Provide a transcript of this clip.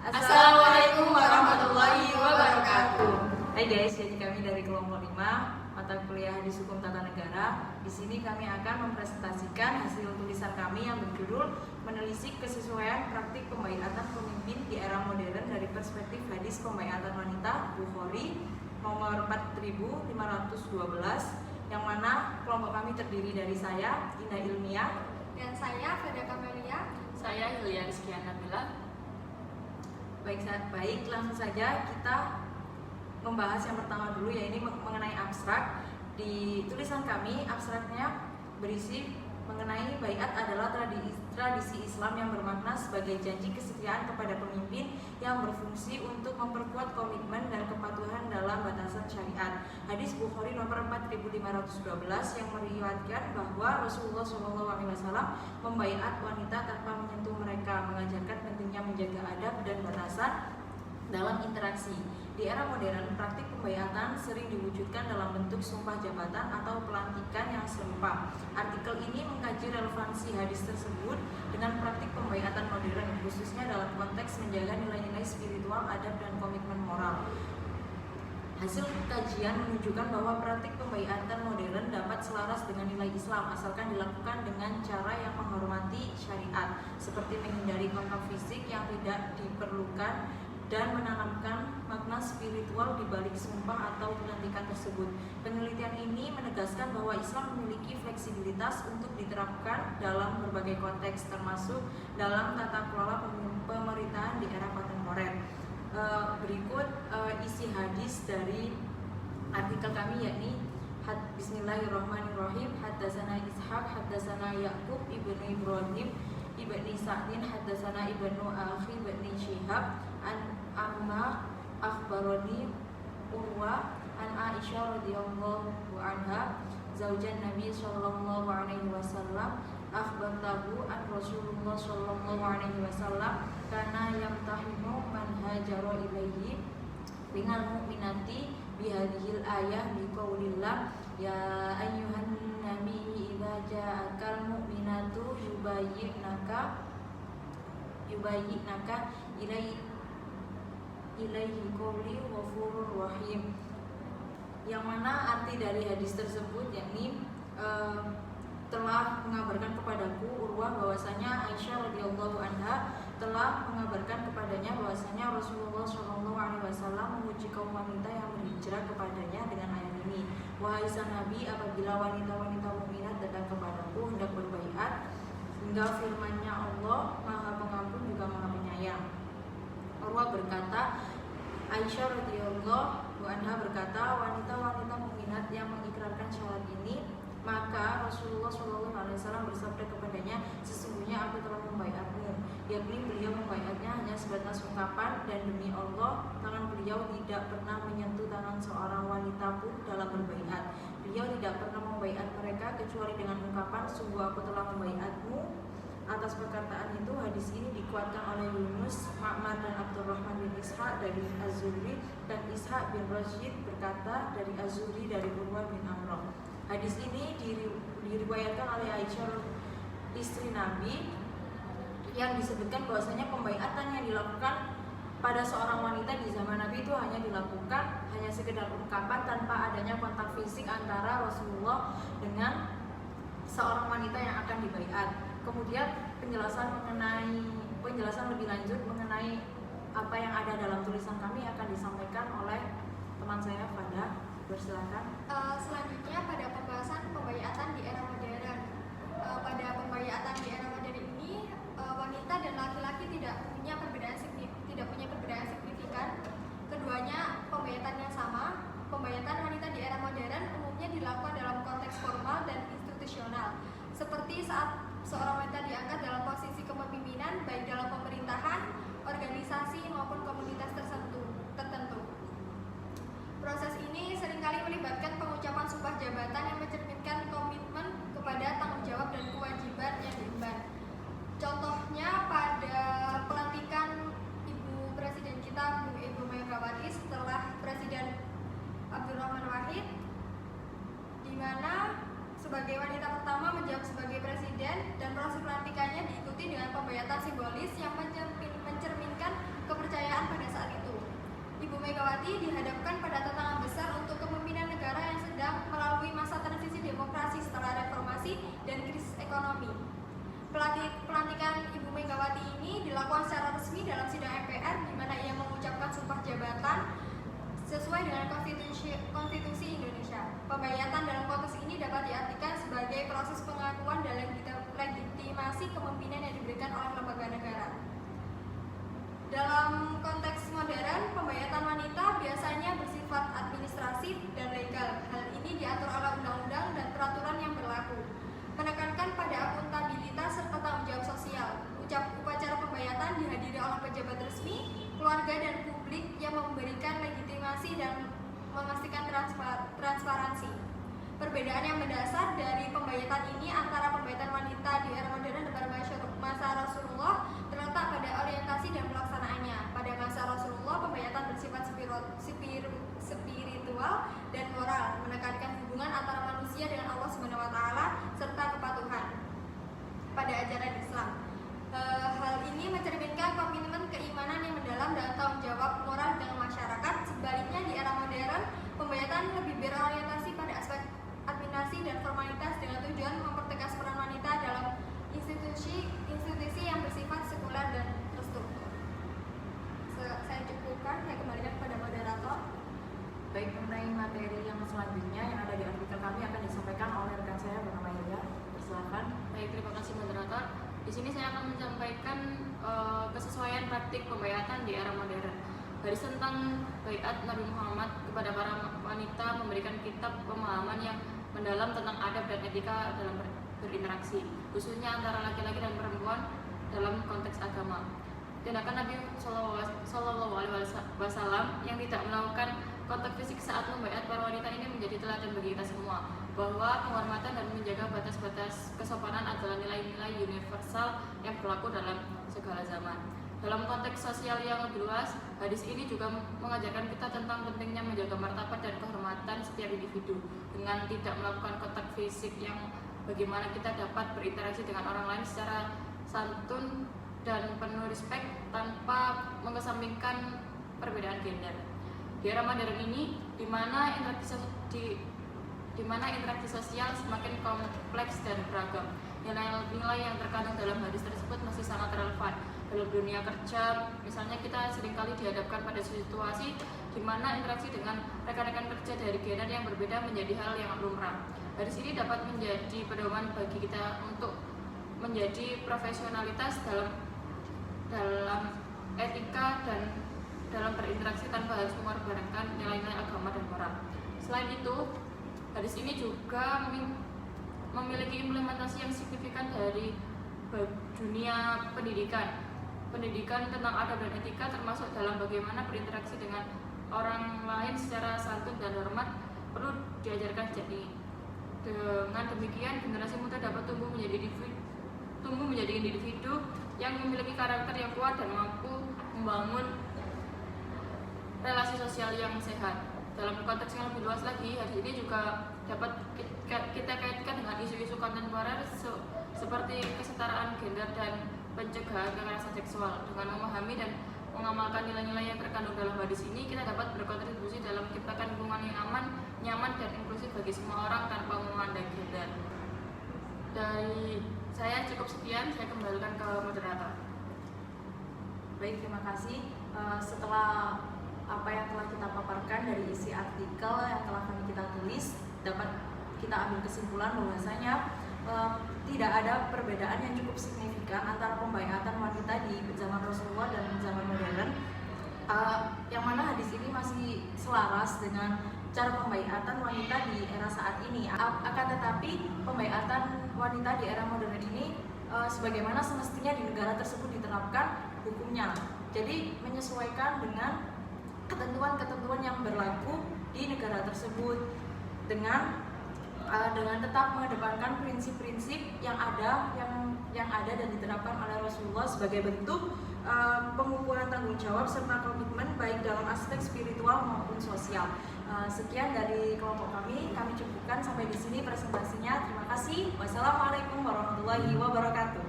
Assalamualaikum warahmatullahi wabarakatuh. Hai guys, jadi kami dari kelompok 5 mata kuliah Hadis Hukum Tata Negara. Di sini kami akan mempresentasikan hasil tulisan kami yang berjudul menelisik kesesuaian praktik pembaiatan pemimpin di era modern dari perspektif hadis pembaiatan wanita Bukhari nomor 4512, yang mana kelompok kami terdiri dari saya Indah Ilmiah Dan saya Feda Kamelia. Saya Yulia Rizkiana Nabila. Baik, langsung saja kita membahas yang pertama dulu, yaitu mengenai abstrak. Di tulisan kami, abstraknya berisi mengenai baiat adalah tradisi Islam yang bermakna sebagai janji kesetiaan kepada pemimpin yang berfungsi untuk memperkuat komitmen dan kepatuhan dalam batasan syariat. Hadis Bukhari nomor 4512 yang meriwayatkan bahwa Rasulullah SAW membaiat wanita tanpa menyentuh mereka, mengajarkan pentingnya menjaga adab dan batasan dalam interaksi. Di era modern, praktik pembaiatan sering diwujudkan dalam bentuk sumpah jabatan atau pelantikan yang serupa. Artikel ini mengkaji relevansi hadis tersebut dengan praktik pembaiatan modern, khususnya dalam konteks menjaga nilai-nilai spiritual, adab, dan komitmen moral. Hasil kajian menunjukkan bahwa praktik pembaiatan modern dapat selaras dengan nilai Islam asalkan dilakukan dengan cara yang menghormati syariat, seperti menghindari kontak fisik yang tidak diperlukan dan menanamkan makna spiritual di balik sumpah atau pelantikan tersebut. Penelitian ini menegaskan bahwa Islam memiliki fleksibilitas untuk diterapkan dalam berbagai konteks, termasuk dalam tata kelola pemerintahan di era kontemporer. Berikut isi hadis dari artikel kami, yakni Bismillahirrahmanirrahim. Haddatsana Ishaq, haddatsana Yaqub ibnu Ibrahim ibni Sa'din, haddatsana ibnu Akhi ibni Syihab an amma akhbarani Urwa an Aisyah radhiyallahu anha zaujan Nabi sallallahu alaihi wasallam akhbartahu an Rasulullah sallallahu alaihi wasallam kana yamtahinu man hajara ilaihi binal mu'minati bihadhil ayah biqaulillah ya ayyuhan nabi idza ja'akal mu'minatu yubayyinaka ilaihi qawli ghafurur rahim. Yang mana arti dari hadis tersebut yakni telah mengabarkan kepadaku Urwah bahwasanya Aisyah radhiyallahu anha telah mengabarkan kepadanya bahwasanya Rasulullah SAW memuji kaum wanita yang berhijrah kepadanya dengan ayat ini, wahai sang Nabi, apabila wanita-wanita mukminat datang kepadaku hendak berbaiat, hingga firman-Nya Allah Maha Pengampun juga Maha Penyayang. Urwah berkata, Aisyah radhiyallahu anha berkata, wanita-wanita mukminat yang mengikrarkan syahadat ini, maka Rasulullah SAW bersabda kepadanya, sesungguhnya aku telah membaiatmu, yakni beliau membaiatnya hanya sebatas ungkapan, dan demi Allah tangan beliau tidak pernah menyentuh tangan seorang wanita pun dalam berbaiat. Beliau tidak pernah membaiat mereka kecuali dengan ungkapan, sungguh aku telah membaiatmu. Atas perkataan itu, hadis ini dikuatkan oleh Yunus, Ma'mar, dan Abdurrahman bin Ishaq dari Az-Zuhri, dan Ishaq bin Rashid berkata dari Az-Zuhri dari Urwah bin Amr. Hadis ini diriwayatkan oleh Aisyah, istri Nabi, yang disebutkan bahwasanya pembaiatan yang dilakukan pada seorang wanita di zaman Nabi itu hanya dilakukan hanya sekedar ungkapan tanpa adanya kontak fisik antara Rasulullah dengan seorang wanita yang akan dibaiat. Kemudian penjelasan lebih lanjut mengenai apa yang ada dalam tulisan kami akan disampaikan oleh teman saya, Fada. Bersilakan. Selanjutnya pada pembahasan pembaiatan di era modern. Pada pembaiatan di era modern ini, wanita dan laki-laki tidak punya perbedaan signifikan. Keduanya pembaiatannya sama. Pembaiatan wanita di era modern umumnya dilakukan dalam konteks formal dan institusional, seperti saat seorang wanita diangkat dalam posisi kepemimpinan baik dalam pemerintahan, organisasi maupun komunitas tertentu. Proses ini seringkali melibatkan pengucapan sumpah jabatan yang mencerminkan komitmen kepada tanggung jawab dan kewajiban yang diemban. Contohnya pada Konstitusi Indonesia. Pembayatan dalam konteks ini dapat diartikan sebagai proses pengakuan dan legitimasi kepemimpinan yang diberikan oleh lembaga negara. Dalam konteks modern, pembayatan wanita biasanya bersifat administratif dan legal. Hal ini diatur oleh undang-undang dan peraturan yang berlaku, menekankan pada akuntabilitas serta tanggung jawab sosial. Upacara pembayatan dihadiri oleh pejabat resmi, keluarga dan publik yang memberikan legitimasi dan memastikan transparansi. Perbedaan yang mendasar dari pembayatan ini antara pembayatan wanita di era modern dan pada masa Rasulullah terletak pada orientasi dan pelaksanaannya. Pada masa Rasulullah, pembayatan bersifat spiritual dan moral, menekankan hubungan antara manusia dengan Allah SWT serta kepatuhan pada ajaran Islam. Hal ini mencerminkan komitmen keimanan yang mendalam dan tanggung jawab moral dengan masyarakat. Sebaliknya, di era modern, pembayatan lebih berorientasi pada aspek administrasi dan formalitas dengan tujuan mempertegas peran wanita dalam institusi yang bersifat sekuler dan terstruktur. Saya cukupkan, saya kembalikan kepada moderator. Baik, mengenai materi yang selanjutnya yang ada di artikel kami akan disampaikan oleh rekan saya bernama Ilya. Silakan. Baik, terima kasih moderator. Di sini saya akan menyampaikan kesesuaian praktik pembayatan di era modern. Hadis tentang baiat Nabi Muhammad kepada para wanita memberikan kitab pemahaman yang mendalam tentang adab dan etika dalam berinteraksi, khususnya antara laki-laki dan perempuan dalam konteks agama. Tindakan Nabi Shallallahu Alaihi Wasallam yang tidak melakukan kontak fisik saat membaiat para wanita ini menjadi teladan bagi kita semua, bahwa penghormatan dan menjaga batas-batas kesopanan adalah nilai-nilai universal yang berlaku dalam segala zaman. Dalam konteks sosial yang lebih luas, hadis ini juga mengajarkan kita tentang pentingnya menjaga martabat dan kehormatan setiap individu dengan tidak melakukan kontak fisik, yang bagaimana kita dapat berinteraksi dengan orang lain secara santun dan penuh respek tanpa mengesampingkan perbedaan gender. Di era modern ini, di mana interaksi sosial semakin kompleks dan beragam, nilai-nilai yang terkandung dalam hadis tersebut masih sangat relevan. Dalam dunia kerja, misalnya kita seringkali dihadapkan pada situasi di mana interaksi dengan rekan-rekan kerja dari gender yang berbeda menjadi hal yang lumrah. Hadis ini dapat menjadi pedoman bagi kita untuk menjadi profesionalitas dalam etika dan dalam berinteraksi tanpa harus mengorbankan nilai-nilai agama dan moral. Selain itu, hadis ini juga memiliki implementasi yang signifikan dari dunia pendidikan tentang adab dan etika, termasuk dalam bagaimana berinteraksi dengan orang lain secara santun dan hormat perlu diajarkan. Jadi dengan demikian generasi muda dapat tumbuh menjadi individu yang memiliki karakter yang kuat dan mampu membangun relasi sosial yang sehat. Dalam konteks yang lebih luas lagi, hadis ini juga dapat kita kaitkan dengan isu-isu kontemporer seperti kesetaraan gender dan pencegahan kekerasan seksual. Dengan memahami dan mengamalkan nilai-nilai yang terkandung dalam hadis ini, kita dapat berkontribusi dalam menciptakan lingkungan yang aman, nyaman, dan inklusif bagi semua orang tanpa memandang gender. Dari saya cukup sekian, saya kembalikan ke moderator. Baik, terima kasih. Setelah apa yang telah kita paparkan dari isi artikel yang telah kita tulis, dapat kita ambil kesimpulan bahwasanya tidak ada perbedaan yang cukup signifikan antara pembaiatan wanita di zaman Rasulullah dan zaman modern, yang mana hadis ini masih selaras dengan cara pembaiatan wanita di era saat ini. Akan tetapi pembaiatan wanita di era modern ini sebagaimana semestinya di negara tersebut diterapkan hukumnya, jadi menyesuaikan dengan ketentuan-ketentuan yang berlaku di negara tersebut dengan tetap mengedepankan prinsip-prinsip yang ada dan diterapkan oleh Rasulullah sebagai bentuk pengukuran tanggung jawab serta komitmen baik dalam aspek spiritual maupun sosial. Sekian dari kelompok kami cukupkan sampai di sini presentasinya. Terima kasih. Wassalamualaikum warahmatullahi wabarakatuh.